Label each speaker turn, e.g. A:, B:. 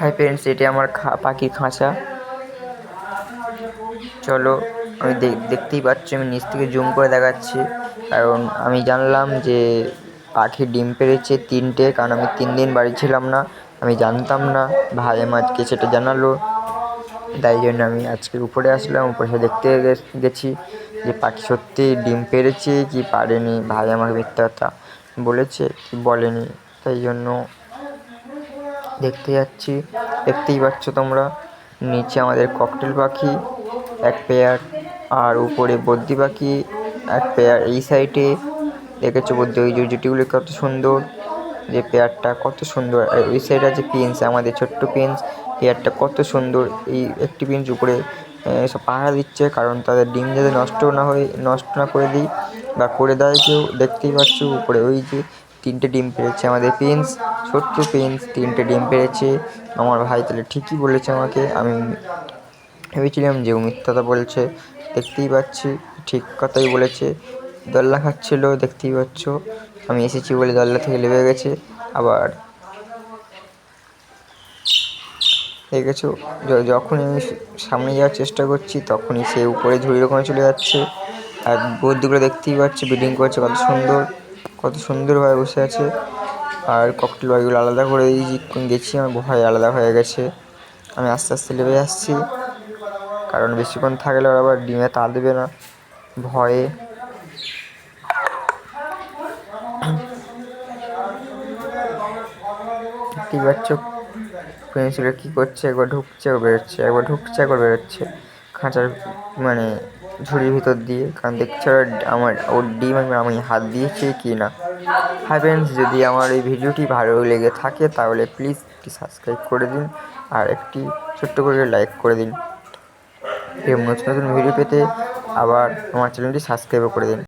A: Hi friends, এটি আমার পাখির খাঁচা। চলো, আমি দেখতেই পাচ্ছি, আমি নিচ থেকে জুম করে দেখাচ্ছি। কারণ আমি জানলাম যে পাখি ডিম পেড়েছে 3টে, কারণ আমি 3 দিন বাড়ি ছিলাম না, আমি জানতাম না। ভাই আমাকে সেটা জানালো, তাই জন্য আমি আজকে উপরে আসলাম। উপরে দেখতে গেছি যে পাখি সত্যি ডিম পেড়েছে কি পারেনি। ভাই আমাকে মিথ্যা কথা বলেছে কি বলেনি, তাই জন্য দেখতে যাচ্ছি। দেখতেই পাচ্ছ তোমরা, নিচে আমাদের ককটেল পাখি 1 পেয়ার, আর উপরে বদ্রি পাখি 1 পেয়ার। এই সাইডে দেখেছো বদ্রি, ওই জুটিগুলি কত সুন্দর, যে পেয়ারটা কত সুন্দর। আর ওই সাইডে আছে প্রিন্স, আমাদের ছোট্ট প্রিন্স। পেয়ারটা কত সুন্দর। এই একটি প্রিন্স উপরে সব পাহারা দিচ্ছে, কারণ তাদের ডিম যাতে নষ্ট না করে দিই বা করে দেয় কেউ। দেখতেই পাচ্ছ উপরে ওই যে 3টে ডিম পেড়েছে আমাদের প্রিন্স, ছোট্ট প্রিন্স 3টে ডিম পেড়েছে। আমার ভাই তাহলে ঠিকই বলেছে আমাকে, আমি ভেবেছিলাম যে ও মিথ্যাটা বলছে। দেখতেই পাচ্ছি ঠিক কথাই বলেছে। দোলনা খাচ্ছিল, দেখতেই পাচ্ছ। আমি এসেছি বলে দোলনা থেকে নেমে গেছে। আবার দেখেছো, যখনই আমি সামনে যাওয়ার চেষ্টা করছি তখনই সে উপরে ঝুড়ির ওখানে চলে যাচ্ছে। আর বদ্রিগুলো দেখতেই পাচ্ছি ব্রিডিং করছে, কত সুন্দরভাবে বসে আছে। আর ককটেল পাখিগুলো আলাদা করে গেছি, আমার ভয় আলাদা হয়ে গেছে। আমি আস্তে আস্তে নেমে আসছি, কারণ বেশিক্ষণ থাকলে আবার ডিমে তা দেবে না ভয়ে। দেখতেই পাচ্ছ পেন্সিলটা কী করছে, একবার ঢুকছে একবার বেরোচ্ছে, একবার ঢুকছে একবার বেরোচ্ছে খাঁচার মানে ঝুড়ির ভিতর দিয়ে। কারণ দেখছে ওর ডিম আমি হাত দিয়েছি কি না। হাই ফ্রেন্ডস, যদি আমার এই ভিডিওটি ভালো লেগে থাকে তাহলে প্লিজ একটি সাবস্ক্রাইব করে দিন, আর একটি ছোট্ট করে লাইক করে দিন। এরকম নতুন নতুন ভিডিও পেতে আবার আমার চ্যানেলটি সাবস্ক্রাইবও করে দিন।